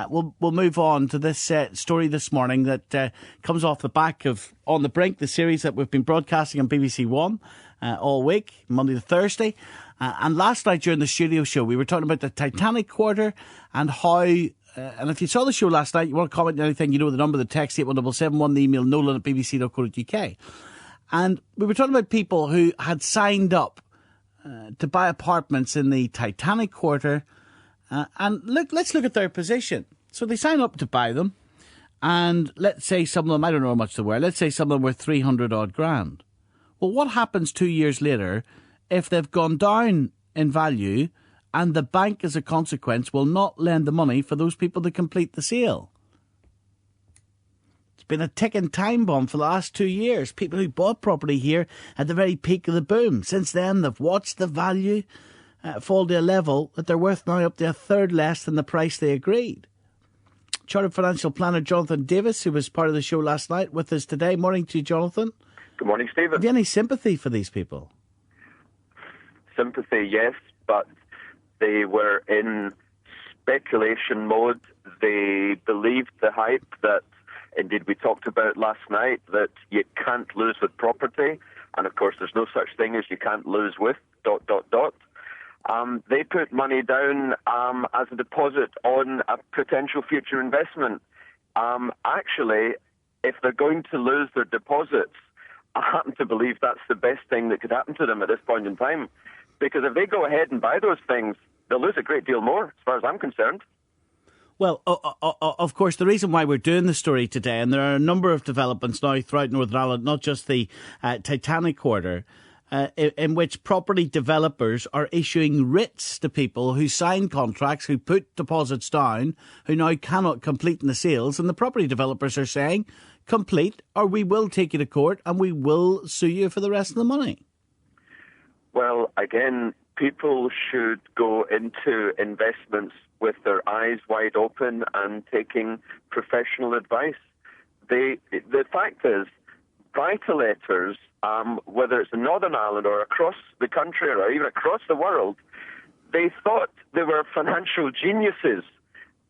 We'll move on to this story this morning that comes off the back of On the Brink, the series that we've been broadcasting on BBC One all week, Monday to Thursday. And last night during the studio show, we were talking about the Titanic quarter and how, and if you saw the show last night, you want to comment on anything, you know the number, the text 81771, the email nolan@bbc.co.uk. And we were talking about people who had signed up to buy apartments in the Titanic quarter. And let's look at their position. So they sign up to buy them. And let's say some of them, I don't know how much they were, let's say some of them were 300 odd grand. Well, what happens 2 years later if they've gone down in value and the bank, as a consequence, will not lend the money for those people to complete the sale? It's been a ticking time bomb for the last 2 years. People who bought property here at the very peak of the boom. Since then, they've watched the value fall to a level that they're worth now up to a third less than the price they agreed. Chartered financial planner Jonathan Davis, who was part of the show last night, with us today. Morning to you, Jonathan. Good morning, Stephen. Have you any sympathy for these people? Sympathy, yes, but they were in speculation mode. They believed the hype that, indeed, we talked about last night, that you can't lose with property. And, of course, there's no such thing as you can't lose with ... They put money down as a deposit on a potential future investment. Actually, if they're going to lose their deposits, I happen to believe that's the best thing that could happen to them at this point in time. Because if they go ahead and buy those things, they'll lose a great deal more, as far as I'm concerned. Well, of course, the reason why we're doing the story today, and there are a number of developments now throughout Northern Ireland, not just the Titanic quarter, in which property developers are issuing writs to people who sign contracts, who put deposits down, who now cannot complete in the sales. And the property developers are saying, complete, or we will take you to court and we will sue you for the rest of the money. Well, again, people should go into investments with their eyes wide open and taking professional advice. The fact is, buy-to-letters, whether it's in Northern Ireland or across the country or even across the world, they thought they were financial geniuses.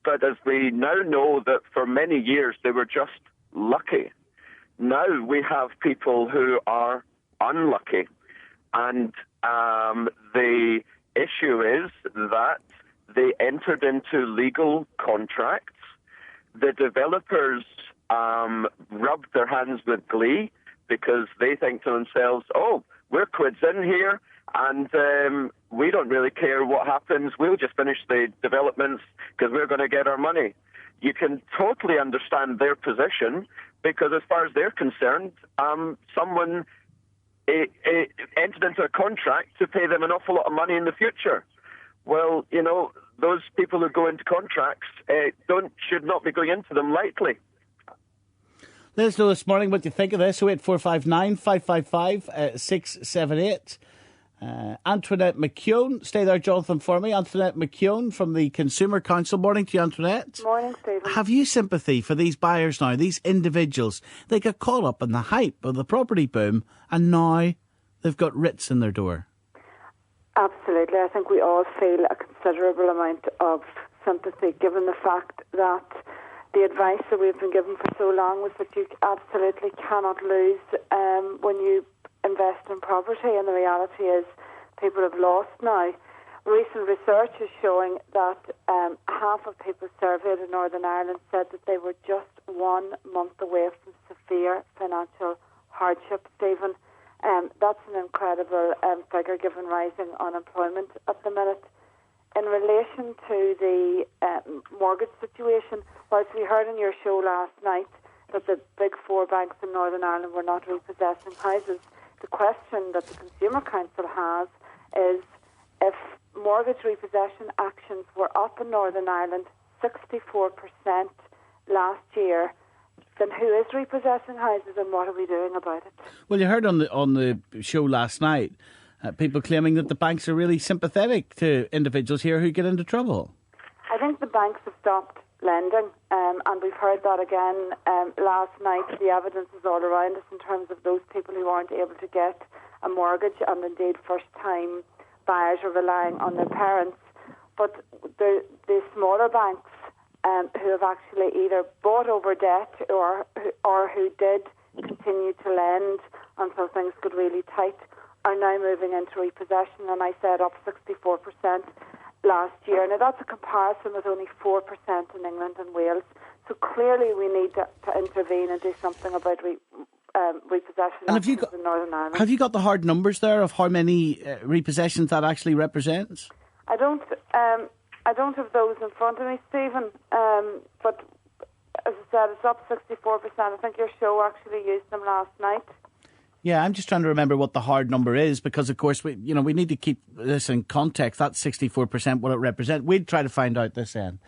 But as we now know that for many years they were just lucky. Now we have people who are unlucky. And the issue is that they entered into legal contracts. The developers rubbed their hands with glee because they think to themselves, oh, we're quids in here and we don't really care what happens. We'll just finish the developments because we're going to get our money. You can totally understand their position because as far as they're concerned, someone entered into a contract to pay them an awful lot of money in the future. Well, you know, those people who go into contracts should not be going into them lightly. Let us know this morning what you think of this. 08459 555 678. Antoinette McKeown. Stay there, Jonathan, for me. Antoinette McKeown from the Consumer Council. Morning to you, Antoinette. Morning, Stephen. Have you sympathy for these buyers now, these individuals? They got caught up in the hype of the property boom and now they've got writs in their door. Absolutely. I think we all feel a considerable amount of sympathy given the fact that the advice that we've been given for so long was that you absolutely cannot lose when you invest in property, and the reality is people have lost now. Recent research is showing that half of people surveyed in Northern Ireland said that they were just 1 month away from severe financial hardship, Stephen. That's an incredible figure given rising unemployment at the minute. In relation to the mortgage situation, whilst we heard in your show last night that the big four banks in Northern Ireland were not repossessing houses, the question that the Consumer Council has is if mortgage repossession actions were up in Northern Ireland 64% last year, then who is repossessing houses and what are we doing about it? Well, you heard on the show last night people claiming that the banks are really sympathetic to individuals here who get into trouble. I think the banks have stopped lending, and we've heard that again last night. The evidence is all around us in terms of those people who aren't able to get a mortgage, and indeed first-time buyers are relying on their parents. But the smaller banks who have actually either bought over debt or who did continue to lend until things got really tight, are now moving into repossession, and I said up 64% last year. Now that's a comparison with only 4% in England and Wales. So clearly we need to intervene and do something about repossession and in Northern Ireland. Have you got the hard numbers there of how many repossessions that actually represents? I don't have those in front of me, Stephen, but as I said, it's up 64%. I think your show actually used them last night. Yeah, I'm just trying to remember what the hard number is, because, of course, we need to keep this in context. That's 64% what it represents. We'd try to find out this end.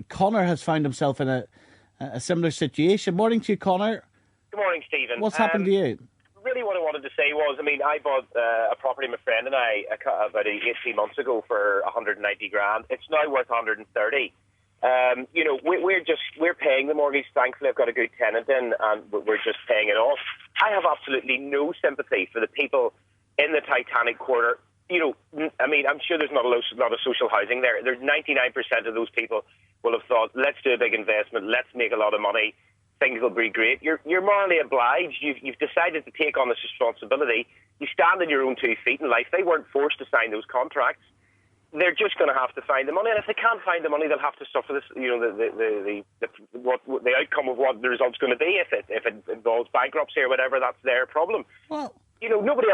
Connor has found himself in a similar situation. Morning to you, Connor. Good morning, Stephen. What's happened to you? Really what I wanted to say was, I bought a property, my friend and I, about 18 months ago for 190 grand. It's now worth 130. We're paying the mortgage. Thankfully, I've got a good tenant in, and we're just paying it off. I have absolutely no sympathy for the people in the Titanic Quarter. I'm sure there's not a lot of social housing there. There's 99% of those people will have thought, let's do a big investment, let's make a lot of money, things will be great. You're morally obliged. You've decided to take on this responsibility. You stand on your own 2 feet in life. They weren't forced to sign those contracts. They're just going to have to find the money, and if they can't find the money, they'll have to suffer this. The outcome of what the result's going to be. If it involves bankruptcy or whatever, that's their problem. Well, nobody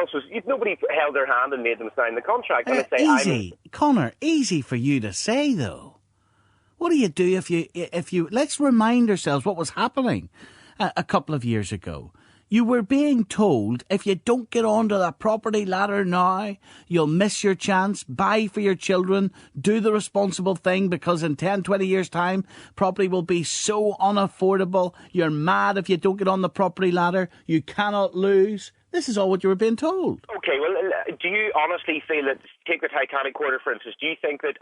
held their hand and made them sign the contract. Easy, Connor. Easy for you to say, though. What do you do if you? Let's remind ourselves what was happening a couple of years ago. You were being told, if you don't get onto that property ladder now, you'll miss your chance. Buy for your children. Do the responsible thing, because in 10, 20 years' time, property will be so unaffordable. You're mad if you don't get on the property ladder. You cannot lose. This is all what you were being told. Okay, well, do you honestly feel that, take the Titanic Quarter, for instance, do you think that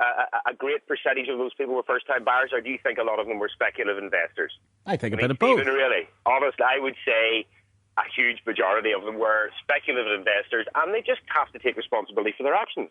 a great percentage of those people were first-time buyers, or do you think a lot of them were speculative investors? I think a bit of both. Even really, honestly, I would say a huge majority of them were speculative investors, and they just have to take responsibility for their actions.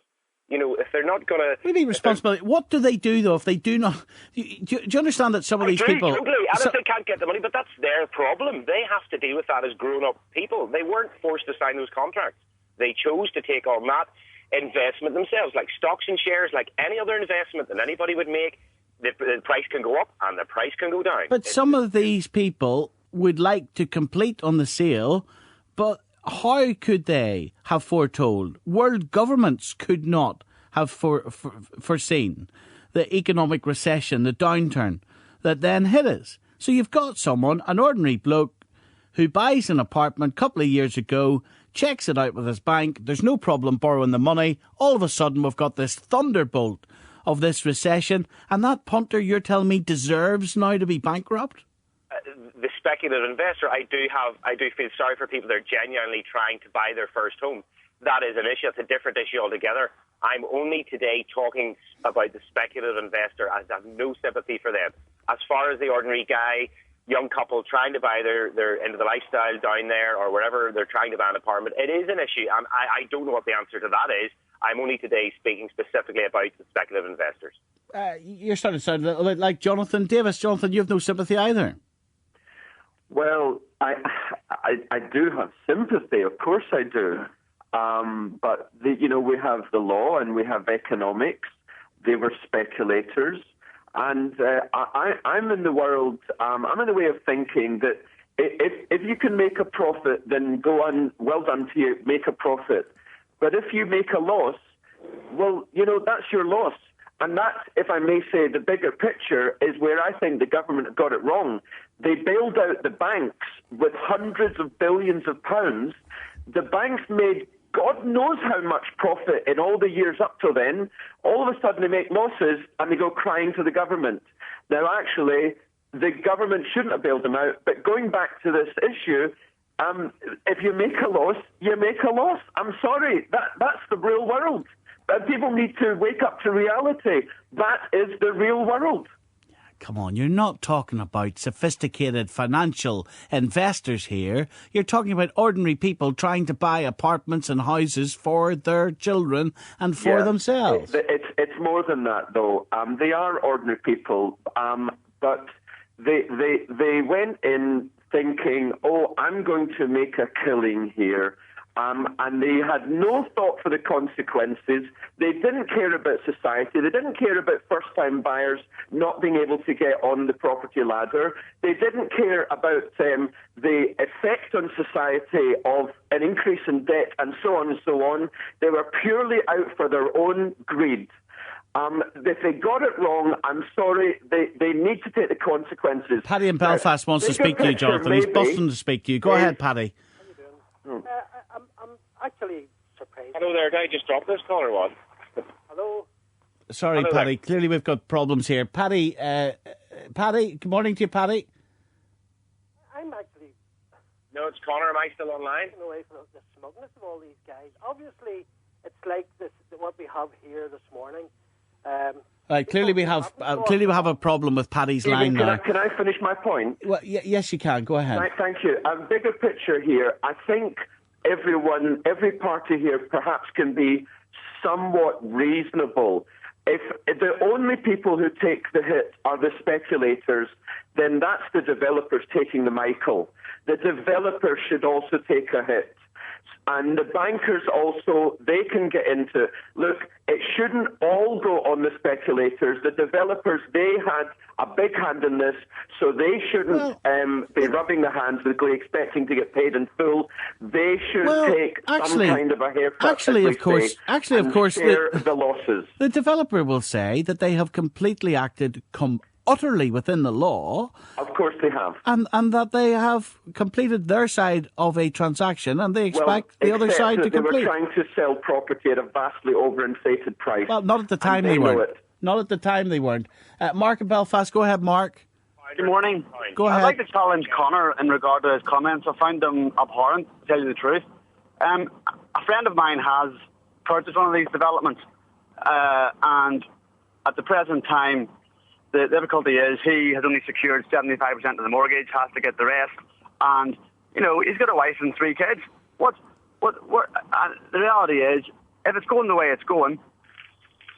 If they're not going to... What do you mean responsibility? What do they do, though, if they do not... Do you understand that some of these people... Totally. And if they can't get the money, but that's their problem. They have to deal with that as grown-up people. They weren't forced to sign those contracts. They chose to take on that investment themselves, like stocks and shares, like any other investment that anybody would make. The price can go up and the price can go down. But some of these people would like to complete on the sale, but how could they have foretold? World governments could not have foreseen the economic recession, the downturn that then hit us. So you've got someone, an ordinary bloke, who buys an apartment a couple of years ago, checks it out with his bank, there's no problem borrowing the money. All of a sudden we've got this thunderbolt of this recession, and that punter, you're telling me, deserves now to be bankrupt? The speculative investor, I do feel sorry for people that are genuinely trying to buy their first home. That is an issue. It's a different issue altogether. I'm only today talking about the speculative investor. I have no sympathy for them. As far as the ordinary guy, young couple trying to buy their into the lifestyle down there or wherever they're trying to buy an apartment, it is an issue. And I don't know what the answer to that is. I'm only today speaking specifically about the speculative investors. You're starting to sound a little bit like Jonathan Davis. Jonathan, you have no sympathy either. Well, I do have sympathy, of course I do. But we have the law and we have economics. They were speculators, and I'm in the world. I'm in the way of thinking that if you can make a profit, then go on. Well done to you. Make a profit. But if you make a loss, well, that's your loss. And that, if I may say, the bigger picture is where I think the government got it wrong. They bailed out the banks with hundreds of billions of pounds. The banks made God knows how much profit in all the years up till then. All of a sudden they make losses and they go crying to the government. Now, actually, the government shouldn't have bailed them out. But going back to this issue, if you make a loss, you make a loss. I'm sorry, that's the real world. People need to wake up to reality. That is the real world. come on, you're not talking about sophisticated financial investors here. You're talking about ordinary people trying to buy apartments and houses for their children and for themselves. It's more than that, though. They are ordinary people, but they went in thinking, oh, I'm going to make a killing here. And they had no thought for the consequences. They didn't care about society. They didn't care about first-time buyers not being able to get on the property ladder. They didn't care about the effect on society of an increase in debt and so on and so on. They were purely out for their own greed. If they got it wrong, I'm sorry, they need to take the consequences. Paddy in Belfast wants to speak to you, Jonathan. He's busting to speak to you. Go ahead, Paddy. I'm actually surprised. Hello there, did I just drop this call or what? Hello? Sorry, Hello Paddy. there. Clearly we've got problems here. Paddy, good morning to you, Paddy. I'm actually No, it's Connor. Am I still online? taken away from the smugness of all these guys. Obviously, it's like this what we have here this morning. Right, clearly we have a problem with Paddy's line now. Can I finish my point? Well, yes, you can. Go ahead. Thank you. A bigger picture here. I think every party here perhaps can be somewhat reasonable. If the only people who take the hit are the speculators, then that's the developers taking the Michael. The developers should also take a hit. And the bankers also, they can get into, look, it shouldn't all go on the speculators. The developers, they had a big hand in this, so they shouldn't be rubbing their hands with glee, expecting to get paid in full. They should take some kind of a haircut. Actually, of course, share the losses. The developer will say that they have completely acted utterly within the law. Of course they have. And that they have completed their side of a transaction and they expect the other side to complete. They were trying to sell property at a vastly overinflated price. Well, not at the time they weren't. Not at the time they weren't. Mark in Belfast, go ahead, Mark. Good morning. Go ahead. I'd like to challenge Connor in regard to his comments. I find them abhorrent, to tell you the truth. A friend of mine has purchased one of these developments, and at the present time, the difficulty is he has only secured 75% of the mortgage, has to get the rest, and he's got a wife and 3 kids. The reality is, if it's going the way it's going,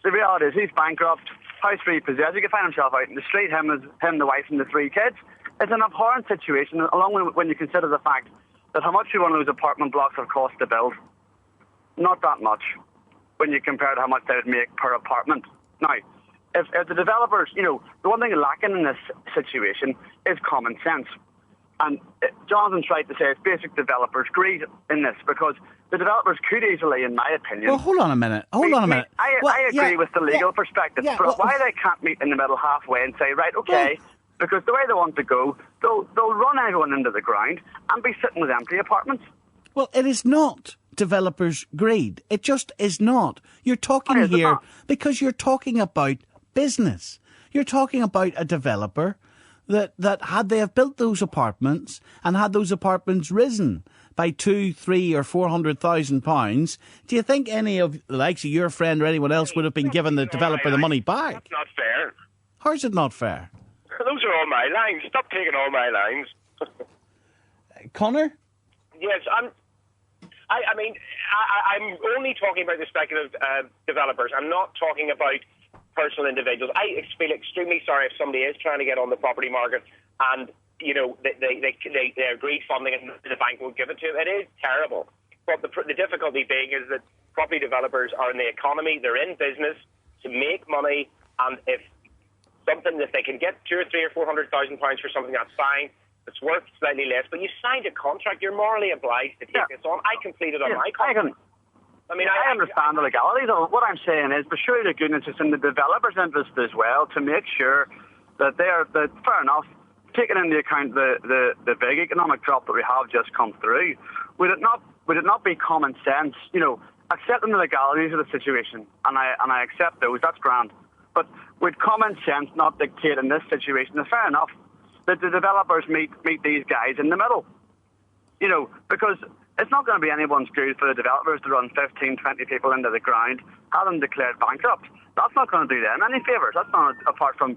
the reality is he's bankrupt, house repossessed. He can find himself out in the street. Him, the wife, and the 3 kids. It's an abhorrent situation, along with when you consider the fact that how much one of those apartment blocks have cost to build. Not that much, when you compare to how much they would make per apartment. Now, if the developers, the one thing lacking in this situation is common sense. And Jonathan's right to say it's basic developers' greed in this, because the developers could easily, in my opinion... Well, hold on a minute. I agree with the legal perspective. Why they can't meet in the middle halfway and say, right, okay, because the way they want to go, they'll run everyone into the ground and be sitting with empty apartments. Well, it is not developers' greed. It just is not. You're talking here because you're talking about business. You're talking about a developer that had they have built those apartments and had those apartments risen by £200,000, £300,000 or £400,000, do you think any of the likes of your friend or anyone else would have been giving the developer the money back? That's not fair. How's it not fair? Those are all my lines. Stop taking all my lines. Connor? Yes, I'm only talking about the speculative developers. I'm not talking about personal individuals. I feel extremely sorry if somebody is trying to get on the property market and they're greed funding and the bank won't give it to them. It is terrible. But the difficulty being is that property developers are in the economy. They're in business to make money, and if they can get £200,000 or £300,000 or £400,000 for something, that's fine. It's worth slightly less, but you signed a contract. You're morally obliged to take this on. I completed on my contract. I understand the legalities of it. What I'm saying is, but surely the goodness is in the developer's interest as well to make sure that fair enough, taking into account the big economic drop that we have just come through, would it not be common sense, accepting the legalities of the situation, and I accept those, that's grand, but would common sense not dictate in this situation, fair enough, that the developers meet these guys in the middle, because it's not going to be anyone's good for the developers to run 15, 20 people into the ground, have them declared bankrupt, That's not going to do them any favours. That's not apart from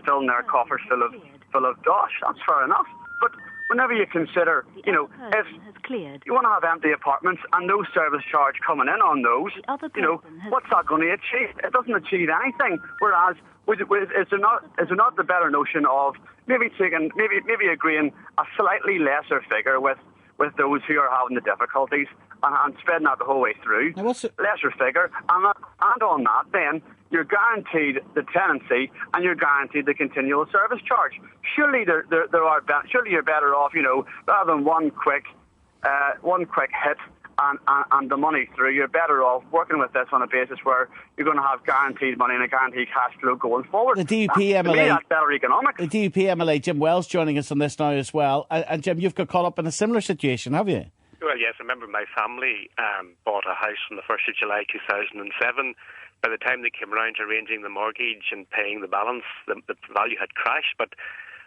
filling their coffers full of dosh. That's fair enough. But whenever you consider, if you want to have empty apartments and no service charge coming in on those, what's that going to achieve? It doesn't achieve anything. Whereas, is there not the better notion of maybe agreeing a slightly lesser figure with those who are having the difficulties and spreading that the whole way through? Lesser figure, and on that, then you're guaranteed the tenancy and you're guaranteed the continual service charge. Surely surely you're better off, rather than one quick hit and the money through. You're better off working with this on a basis where you're going to have guaranteed money and a guaranteed cash flow going forward. The DUP MLA, that's better economics. The DUP MLA Jim Wells joining us on this now as well. And Jim, you've got caught up in a similar situation, have you? Well, yes. I remember my family bought a house on the 1st of July 2007. By the time they came around to arranging the mortgage and paying the balance, the value had crashed. But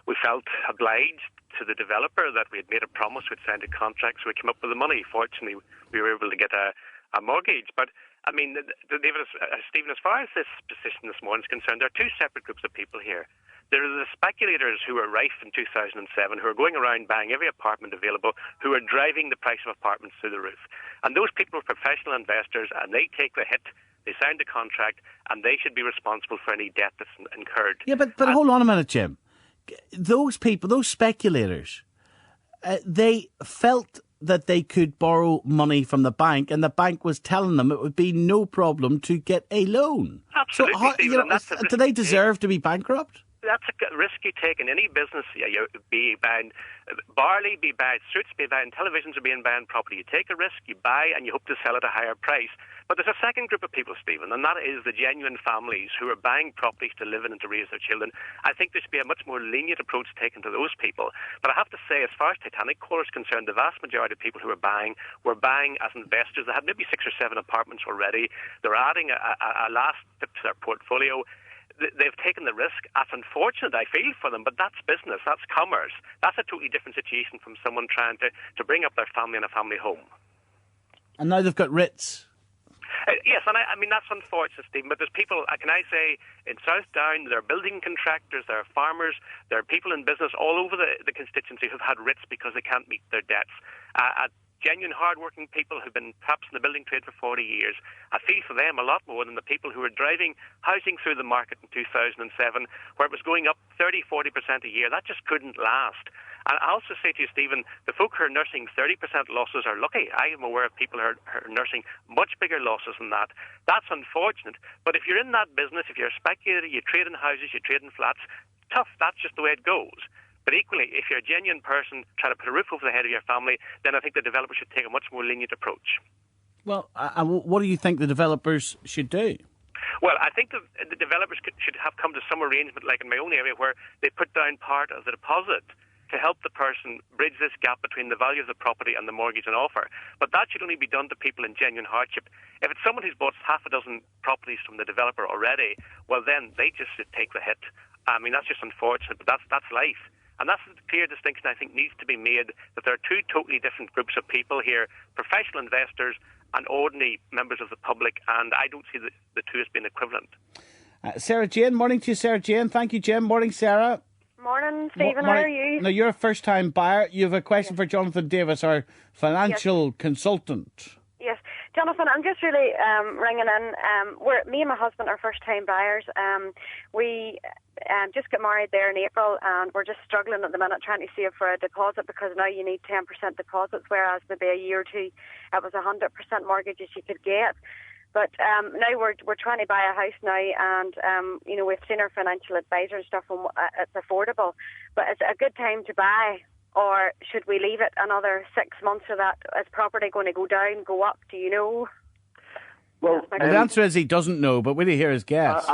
we felt obliged to the developer that we had made a promise, we'd signed a contract, so we came up with the money. Fortunately, we were able to get a mortgage. But, I mean, David, Stephen, as far as this position this morning is concerned, there are two separate groups of people here. There are the speculators who were rife in 2007, who are going around buying every apartment available, who are driving the price of apartments through the roof. And those people are professional investors, and they take the hit. They signed a contract, and they should be responsible for any debt that's incurred. Yeah, but hold on a minute, Jim. Those people, those speculators, they felt that they could borrow money from the bank, and the bank was telling them it would be no problem to get a loan. Absolutely, so do they deserve to be bankrupt? That's a risk you take in any business. You be buying barley, be buying fruits, be buying televisions, or being buying property. You take a risk, you buy, and you hope to sell at a higher price. But there's a second group of people, Stephen, and that is the genuine families who are buying properties to live in and to raise their children. I think there should be a much more lenient approach taken to those people. But I have to say, as far as Titanic Core is concerned, the vast majority of people who were buying as investors. They had maybe 6 or 7 apartments already. They're adding a last tip to their portfolio. They've taken the risk. That's unfortunate, I feel for them, but that's business, that's commerce. That's a totally different situation from someone trying to bring up their family in a family home. And now they've got writs. Yes, and I mean, that's unfortunate, Stephen, but there's people, can I say, in South Down, there are building contractors, there are farmers, there are people in business all over the constituency who've had writs because they can't meet their debts. Genuine, hard-working people who've been perhaps in the building trade for 40 years. I feel for them a lot more than the people who were driving housing through the market in 2007, where it was going up 30-40% a year. That just couldn't last. And I also say to you, Stephen, the folk who are nursing 30% losses are lucky. I am aware of people who are nursing much bigger losses than that. That's unfortunate. But if you're in that business, if you're a speculator, you trade in houses, you trade in flats, tough, that's just the way it goes. But equally, if you're a genuine person trying to put a roof over the head of your family, then I think the developer should take a much more lenient approach. Well, what do you think the developers should do? Well, I think the developers should have come to some arrangement, like in my own area, where they put down part of the deposit to help the person bridge this gap between the value of the property and the mortgage on offer. But that should only be done to people in genuine hardship. If it's someone who's bought half a dozen properties from the developer already, well, then they just should take the hit. I mean, that's just unfortunate, but that's life. And that's the clear distinction I think needs to be made, that there are two totally different groups of people here, professional investors and ordinary members of the public, and I don't see the two as being equivalent. Sarah Jane, morning to you, Sarah Jane. Thank you, Jim. Morning, Sarah. Morning, Stephen. How are you? Now, you're a first-time buyer. You have a question for Jonathan Davis, our financial consultant. Yes. Jonathan, I'm just really ringing in. Me and my husband are first-time buyers. We just got married there in April, and we're just struggling at the minute trying to save for a deposit, because now you need 10% deposits, whereas maybe a year or two it was 100% mortgages you could get. But now we're trying to buy a house now, and we've seen our financial advisor and stuff, and it's affordable. But it's a good time to buy, or should we leave it another 6 months so that is property going to go down, go up? Do you know? Well, the answer is he doesn't know, but will he hear his guess?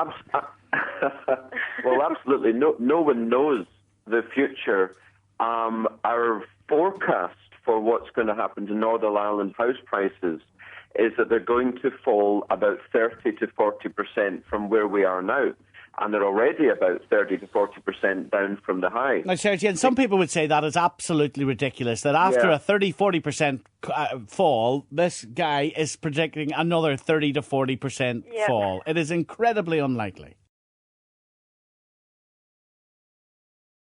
Well, absolutely. No one knows the future. Our forecast for what's going to happen to Northern Ireland house prices is that they're going to fall about 30 to 40% from where we are now. and they're already about 30 to 40% down from the high. Now, Sergey, and some people would say that is absolutely ridiculous, that after a 30-40% fall, this guy is predicting another 30 to 40% fall. It is incredibly unlikely.